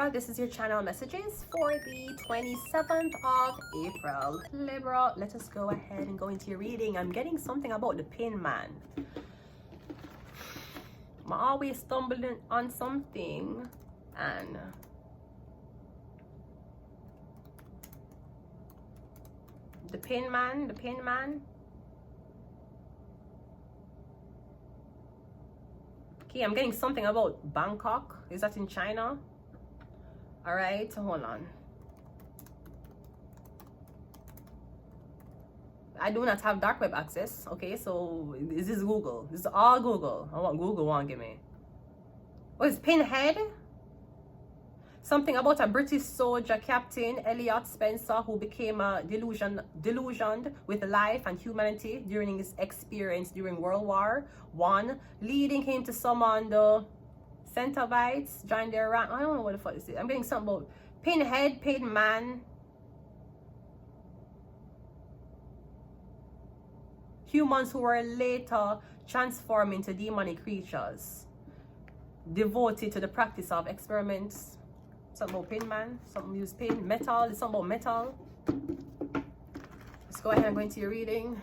Libra. This is your channel messages for the 27th of April. Libra, let us go ahead and go into your reading. I'm getting something about the pin man. I'm always stumbling on something, and the pin man. Okay, I'm getting something about Bangkok. Is that in China? All right, hold on. I do not have dark web access. Okay, so is this Google? This is all Google. I want Google won't give me. What is Pinhead? Something about a British soldier captain, Elliot Spencer, who became delusioned with life and humanity during his experience during World War I, leading him to summon the Centavites, join their rank. I don't know what the fuck this is. I'm getting something about Pinhead, Pin Man, humans who were later transformed into demonic creatures, devoted to the practice of experiments. Something about pin man, something use pin, metal, it's something about metal. Let's go ahead and go into your reading.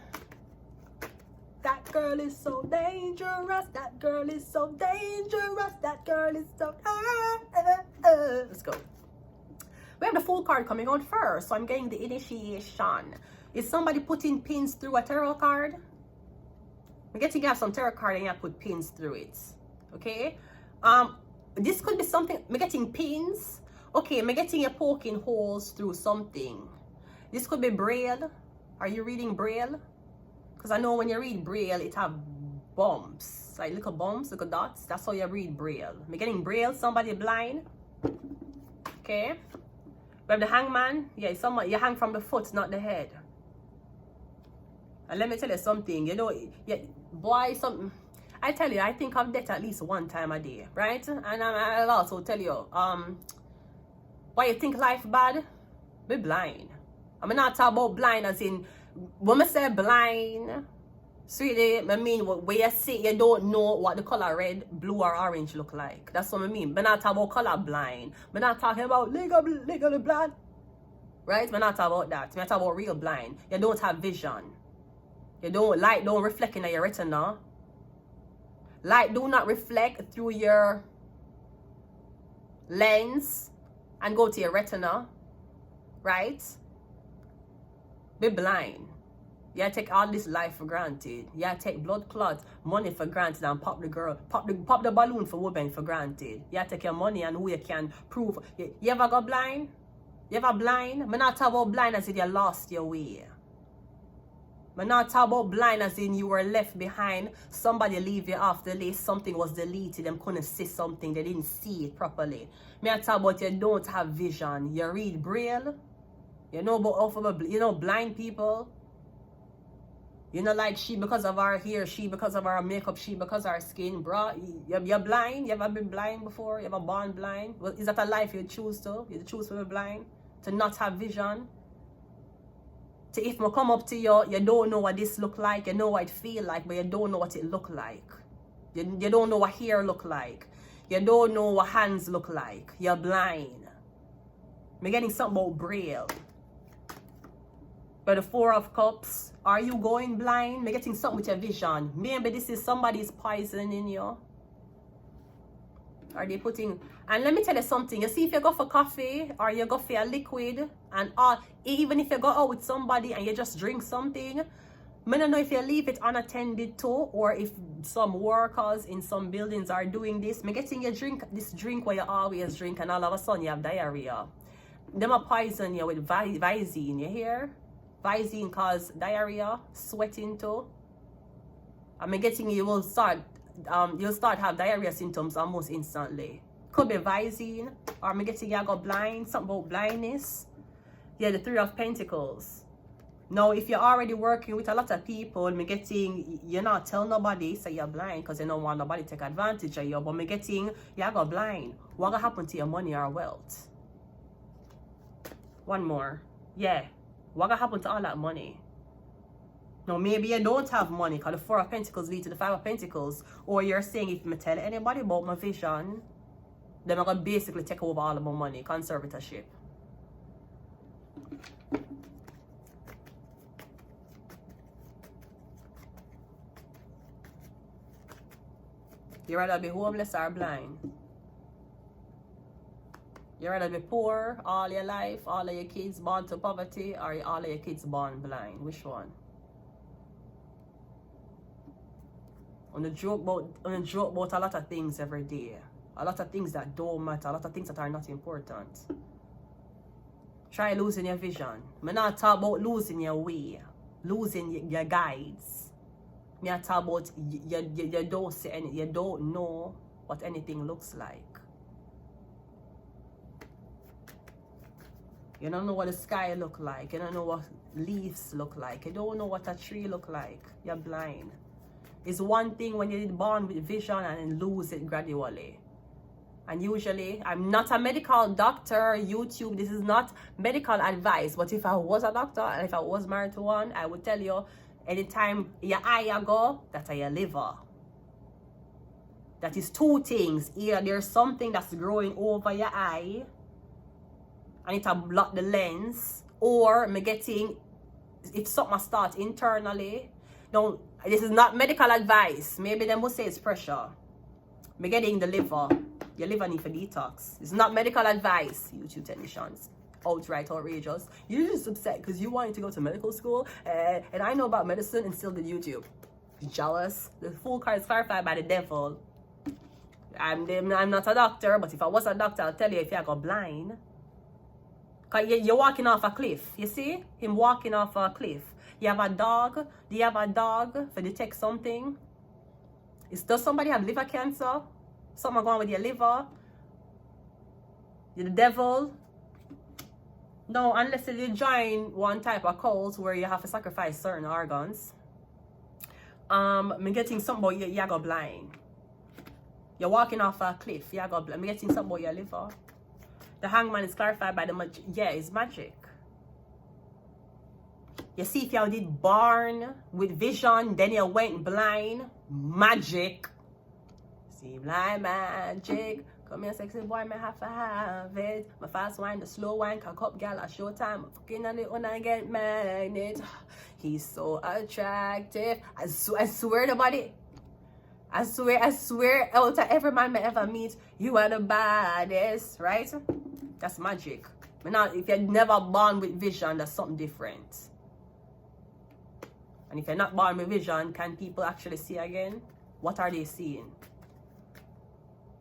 That girl is so dangerous, that girl is so dangerous, that girl is so Let's go. We have the Fool card coming out first, so I'm getting the initiation. Is somebody putting pins through a tarot card? I'm getting you have some tarot card and you put pins through it. Okay? This could be something. I'm getting pins. Okay, I'm getting you poking holes through something. This could be Braille. Are you reading Braille? Because I know when you read Braille, it have bumps, like little bumps, little dots. That's how you read Braille. I'm getting Braille. Somebody blind. Okay. We have the Hangman. Yeah, someone you hang from the foot, not the head. And let me tell you something. You know, yeah, boy, something. I tell you, I think of death at least one time a day, right? And I'll also tell you, why you think life bad? Be blind. I'm not talking about blind as in, when I say blind, sweetie, I mean, where you see you don't know what the color red, blue, or orange look like. That's what I mean. I'm not talking about color blind. I'm not talking about legally blind. Right? I'm not talking about that. I'm talking about real blind. You don't have vision. You don't, light don't reflect in your retina. Light do not reflect through your lens and go to your retina, right? Be blind. You take all this life for granted. You take blood clots, money for granted, and pop the balloon for women for granted. You take your money and who you can prove. You ever go blind? You ever blind? I'm not talking about blind as if you lost your way. I'm not talking about blind as in you were left behind. Somebody leave you off the list. Something was deleted. Them couldn't see something. They didn't see it properly. I'm talking about you don't have vision. You read Braille. You know about blind people. You know, like she because of her hair, she because of her makeup, she because of her skin, bro. You're blind. You ever been blind before? You ever born blind? Well, is that a life you choose to? You choose to be blind? To not have vision? So if I come up to you, you don't know what this look like, you know what it feel like, but you don't know what it look like. You don't know what hair look like. You don't know what hands look like. You're blind. I'm getting something about Braille. But the Four of Cups, are you going blind? I'm getting something with your vision. Maybe this is somebody's poisoning you. Are they putting, and let me tell you something, you see, if you go for coffee or you go for a liquid, and even if you go out with somebody and you just drink something, I don't know if you leave it unattended to, or if some workers in some buildings are doing this. I'm getting you drink this drink where you always drink and all of a sudden you have diarrhea. Them a poison you with Visine, you hear? Visine cause diarrhea, sweating too. I'm getting you'll start have diarrhea symptoms almost instantly. Could be Visine, or I'm getting you go blind, something about blindness. Yeah, the Three of Pentacles. Now, if you're already working with a lot of people, I'm getting you're not tell nobody say you're blind because you don't want nobody to take advantage of you. But I'm getting you go blind. What gonna happen to your money or wealth? One more. Yeah. What gonna happen to all that money? Now, maybe you don't have money because the Four of Pentacles lead to the Five of Pentacles. Or you're saying, if I tell anybody about my vision, They're gonna basically take over all of my money, conservatorship. You rather be homeless or blind? You rather be poor all your life, all of your kids born to poverty, or all of your kids born blind? Which one? On the joke about a lot of things every day. A lot of things that don't matter, a lot of things that are not important. Try losing your vision. I'm not talking about losing your way, losing your guides. I talk about you don't see any, you don't know what anything looks like. You don't know what the sky look like. You don't know what leaves look like. You don't know what a tree look like. You're blind. It's one thing when you're born with vision and then lose it gradually. And usually, I'm not a medical doctor, YouTube, this is not medical advice. But if I was a doctor and if I was married to one, I would tell you, anytime your eye go, that's your liver. That is two things. Either there's something that's growing over your eye and it'll block the lens, or me getting, if something starts internally. Now, this is not medical advice. Maybe they must say it's pressure. Me getting the liver. Your liver need for detox. It's not medical advice, YouTube technicians. Outright outrageous. You're just upset because you wanted to go to medical school, and I know about medicine and still did YouTube. Jealous. The full card is clarified by the devil. I'm not a doctor, but if I was a doctor, I'll tell you if you go blind. Because you're walking off a cliff. You see? Him walking off a cliff. You have a dog. Do you have a dog for detect something? Does somebody have liver cancer? Something going with your liver? You're the devil? No, unless you join one type of cult where you have to sacrifice certain organs. I'm getting something about you go blind. You're walking off a cliff, you go blind. I'm getting something about your liver. The hangman is clarified by the magic. Yeah, it's magic. You see, if you did born with vision, then you went blind, magic. See, blind magic. Come here, sexy boy, me have to have it. My fast wine, the slow wine, cock up, gal, at showtime. I'm fucking on it when I get magnet. He's so attractive. I swear to body. I swear, out of every man I ever meet, you are the baddest, right? That's magic. But now, if you're never born with vision, that's something different. And if you're not born with vision, can people actually see again? What are they seeing?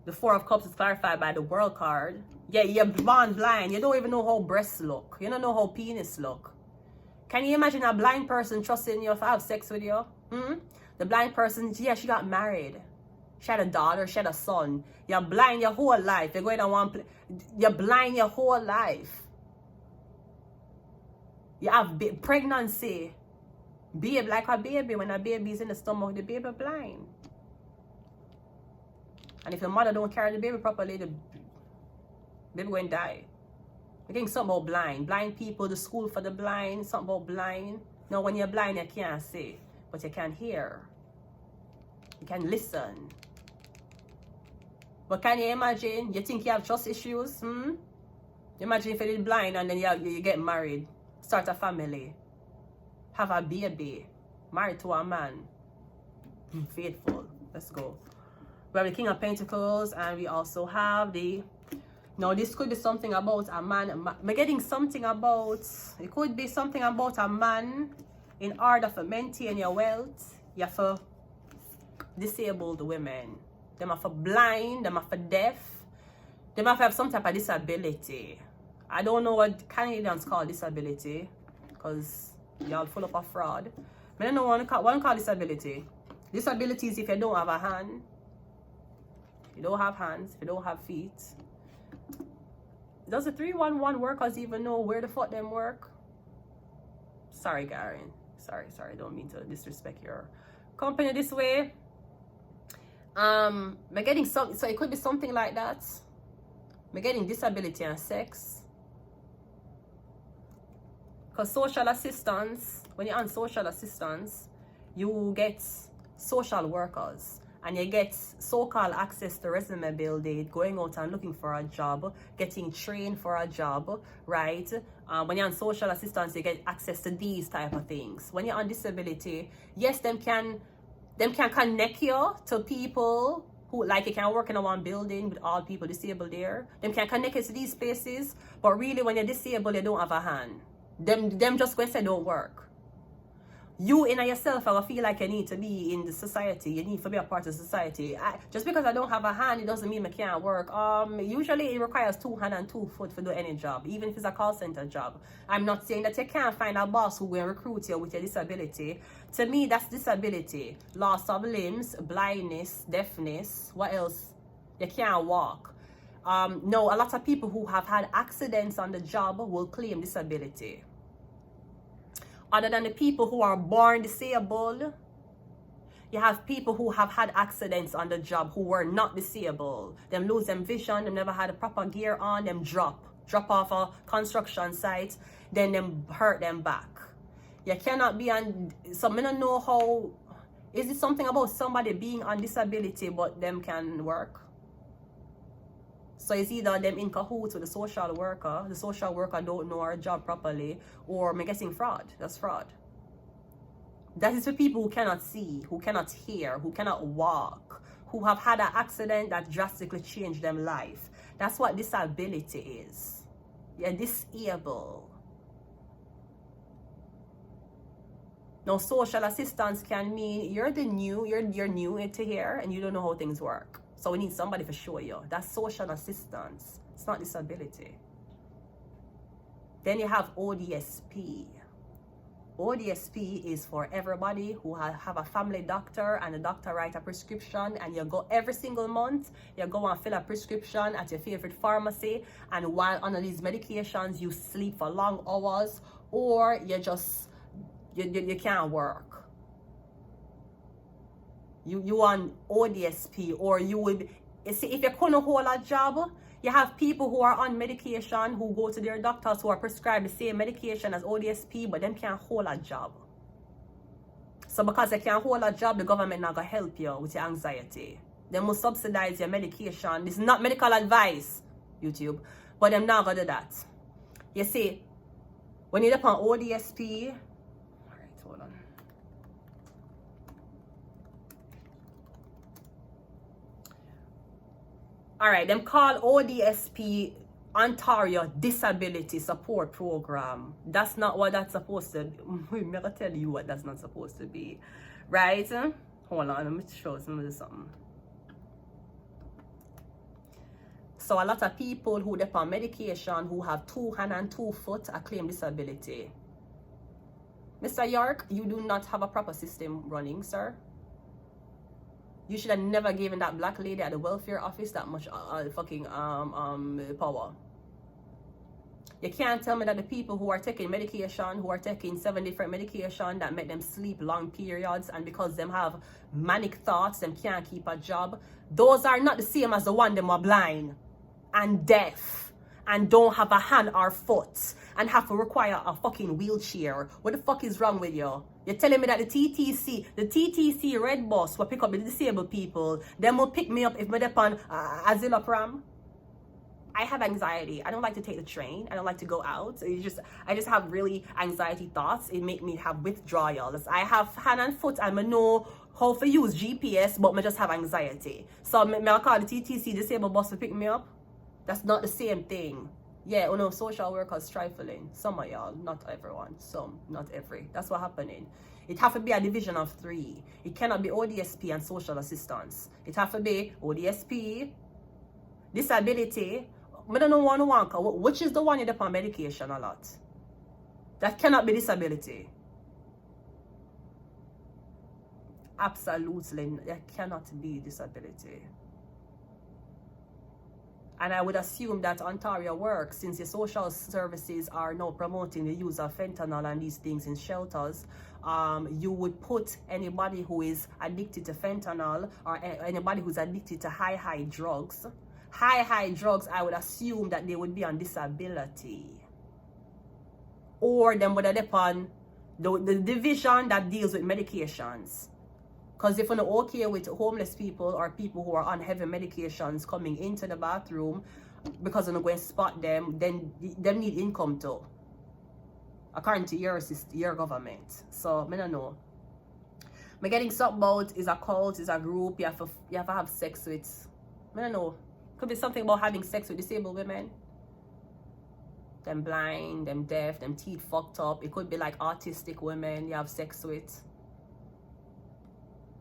The Four of Cups is clarified by the World card. Yeah, you're born blind. You don't even know how breasts look. You don't know how penis look. Can you imagine a blind person trusting you to have sex with you? The blind person, yeah, she got married. She had a daughter, she had a son. You're blind your whole life. You're going to one place. You're blind your whole life. You have pregnancy. Babe, like a baby. When a baby's in the stomach, the baby blind. And if the mother don't carry the baby properly, the baby going to die. We're getting something about blind. Blind people, the school for the blind, something about blind. Now, when you're blind, you can't see, but you can hear. You can listen. But can you imagine? You think you have trust issues? Imagine if you're blind and then you get married, start a family, have a baby, married to a man. Faithful. Let's go. We have the King of Pentacles, and we also have the... Now, this could be something about a man. I'm getting something about... It could be something about a man. In order to maintain your wealth, you have to disable the women. Them are for blind, them are for deaf. Them have to have some type of disability. I don't know what Canadians call disability, because y'all full up of fraud. I don't know what one call disability. Disability is if you don't have a hand. If you don't have hands, if you don't have feet. Does the 311 workers even know where the fuck them work? Sorry, Garen. Sorry. Don't mean to disrespect your company this way. I'm getting some, so it could be something like that. I'm getting disability and sex. Because social assistance, when you're on social assistance, you get social workers. and you get so-called access to resume building, going out and looking for a job, getting trained for a job, right? When you're on social assistance, you get access to these type of things. When you're on disability, yes, them can connect you to people who, like, you can work in a one building with all people disabled there. Them can connect you to these spaces, but really when you're disabled, you don't have a hand. Them just go say don't work. You in yourself, I feel like you need to be in the society. You need to be a part of society. Just because I don't have a hand, it doesn't mean I can't work. Usually it requires 2 hands and 2 feet to do any job, even if it's a call center job. I'm not saying that you can't find a boss who will recruit you with your disability. To me, that's disability. Loss of limbs, blindness, deafness. What else? You can't walk. No, a lot of people who have had accidents on the job will claim disability. Other than the people who are born disabled, you have people who have had accidents on the job who were not disabled. Them lose them vision, them never had a proper gear on, them drop off a construction site, then them hurt them back. You cannot be on, so I don't know how, is it something about somebody being on disability but them can work? So it's either them in cahoots with the social worker don't know our job properly, or I'm guessing fraud. That's fraud. That is for people who cannot see, who cannot hear, who cannot walk, who have had an accident that drastically changed their life. That's what disability is. You're disabled. Now, social assistance can mean you're new into here and you don't know how things work. So we need somebody to show you. That's social assistance. It's not disability. Then you have ODSP. ODSP is for everybody who have a family doctor and the doctor write a prescription, and you go every single month, you go and fill a prescription at your favorite pharmacy, and while under these medications you sleep for long hours, or you just you can't work. You on ODSP, or you would see if you couldn't hold a job. You have people who are on medication who go to their doctors who are prescribed the same medication as ODSP, but them can't hold a job. So because they can't hold a job, the government not gonna help you with your anxiety. They must subsidize your medication. This is not medical advice, YouTube, but them not gonna do that. You see, when you're up on ODSP, all right, hold on. All right, them call ODSP Ontario Disability Support Program. That's not what that's supposed to be. I'm gonna tell you what that's not supposed to be. Right? Hold on, let me show something. So a lot of people who are on medication who have 2 hands and 2 feet claim disability. Mr. York, you do not have a proper system running, sir. You should have never given that black lady at the welfare office that much fucking power. You can't tell me that the people who are taking medication, who are taking 7 different medication that make them sleep long periods, and because them have manic thoughts, them can't keep a job. Those are not the same as the one them are blind and deaf and don't have a hand or foot and have to require a fucking wheelchair. What the fuck is wrong with you? You're telling me that the TTC red bus will pick up the disabled people, then will pick me up if I'm on Azila Pram? I have anxiety. I don't like to take the train. I don't like to go out. I just have really anxiety thoughts. It make me have withdrawals. I have hand and foot and I know how to use GPS, but I just have anxiety. So I call the TTC disabled bus to pick me up. That's not the same thing. Yeah, oh no, social workers trifling. Some of y'all, not everyone. Some, not every. That's what happening. It have to be a division of 3. It cannot be ODSP and social assistance. It have to be ODSP, disability. I don't know one, which is the one you're on medication a lot. That cannot be disability. Absolutely, that cannot be disability. And I would assume that Ontario works, since the social services are now promoting the use of fentanyl and these things in shelters. You would put anybody who is addicted to fentanyl or anybody who's addicted to high drugs, I would assume that they would be on disability. Or them would have on the division that deals with medications. Because if you're not okay with homeless people or people who are on heavy medications coming into the bathroom because you're not going to spot them, then them need income too, according to your government. So I don't know. Me getting something about is a cult, is a group you have to have sex with. I don't know. Could be something about having sex with disabled women. Them blind, them deaf, them teeth fucked up. It could be like autistic women you have sex with.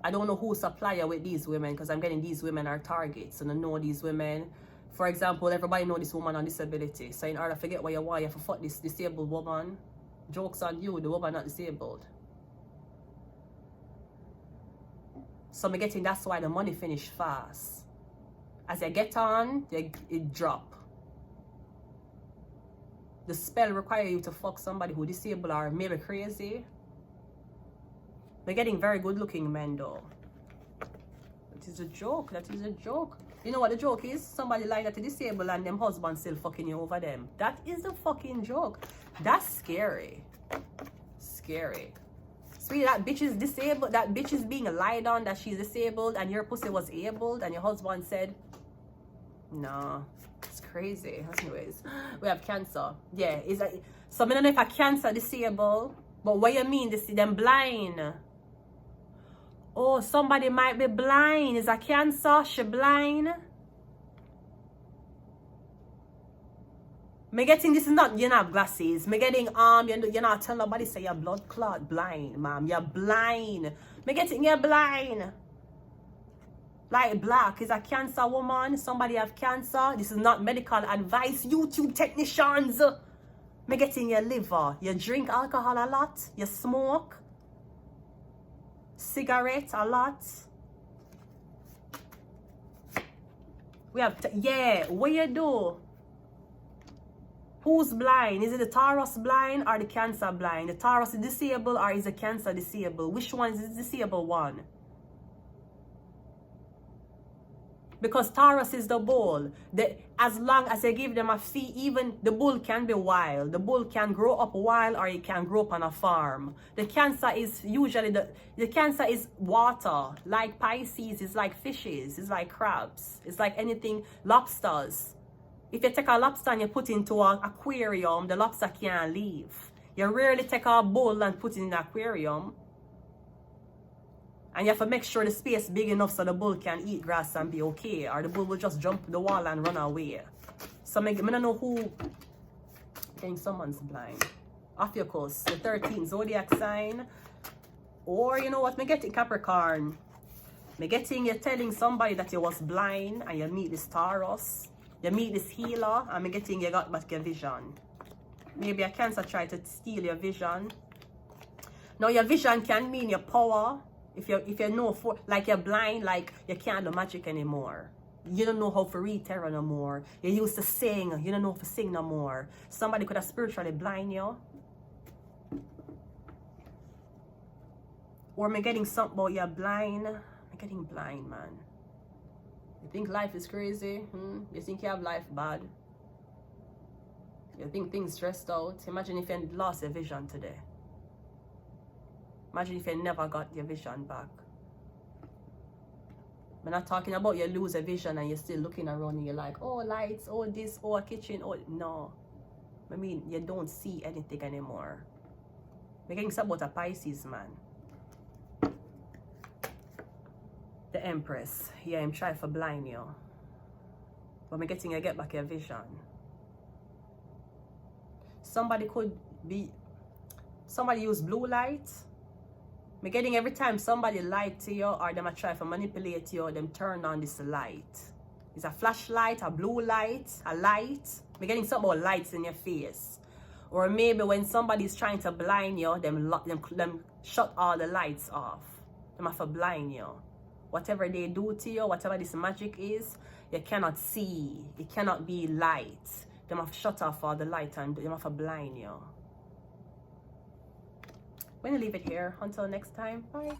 I don't know who supply you with these women, because I'm getting these women are targets, and I know these women. For example, everybody know this woman on disability. So in order to get what you want, you have to fuck this disabled woman. Joke's on you, the woman not disabled. So I'm getting that's why the money finish fast. As you get on, it drop. The spell require you to fuck somebody who disabled or maybe crazy. They're getting very good looking men though. That is a joke. That is a joke. You know what the joke is? Somebody lying that they're disabled and them husband still fucking you over them. That is the fucking joke. That's scary. Scary. Sweetie, that bitch is disabled. That bitch is being lied on that she's disabled and your pussy was abled and your husband said, no. It's crazy. Anyways, we have cancer. Yeah, is that so? I don't know if a cancer disabled, but what you mean? Them blind? Oh, somebody might be blind. Is a cancer? She blind? Me getting this is not you don't have glasses. Me getting you're not telling nobody say you're blood clot blind, ma'am. You're blind. Me getting you're blind. Like black is a cancer woman. Somebody have cancer. This is not medical advice. YouTube technicians. Me getting your liver. You drink alcohol a lot. You smoke. Cigarette a lot. We have yeah. What you do? Who's blind? Is it the Taurus blind or the cancer blind? The Taurus is disabled or is the cancer disabled? Which one is the disabled one? Because Taurus is the bull. As long as they give them a fee, even the bull can be wild. The bull can grow up wild or it can grow up on a farm. The cancer is usually, the cancer is water. Like Pisces, it's like fishes, it's like crabs. It's like anything, lobsters. If you take a lobster and you put it into an aquarium, the lobster can't leave. You rarely take a bull and put it in an aquarium. And you have to make sure the space big enough so the bull can eat grass and be okay. Or the bull will just jump the wall and run away. So I don't know who. I think someone's blind. Off your course. The 13th zodiac sign. Or you know what? Me getting Capricorn. Me getting you telling somebody that you was blind and you meet this Taurus. You meet this healer and me getting you got back your vision. Maybe a cancer try to steal your vision. Now your vision can mean your power. If you know for like you're blind, like you can't do magic anymore. You don't know how to read tarot no more. You used to sing, you don't know how to sing no more. Somebody could have spiritually blind you. Or me getting something about you're blind. I'm getting blind, man. You think life is crazy? You think you have life bad? You think things stressed out? Imagine if you lost your vision today. Imagine if you never got your vision back. I'm not talking about you lose a vision and you're still looking around and you're like, oh, lights, oh, this, oh, a kitchen, oh, no. I mean, you don't see anything anymore. We're getting something about a Pisces, man. The Empress. Yeah, I'm trying to blind you. But I'm getting you get back your vision. Somebody use blue light. I'm getting every time somebody lied to you or them try to manipulate you, them turn on this light. It's a flashlight, a blue light, a light. I'm getting some more lights in your face. Or maybe when somebody's trying to blind you, them shut all the lights off. Them have to blind you. Whatever they do to you, whatever this magic is, you cannot see. It cannot be light. Them have to shut off all the light and them have to blind you. I'm going to leave it here. Until next time. Bye.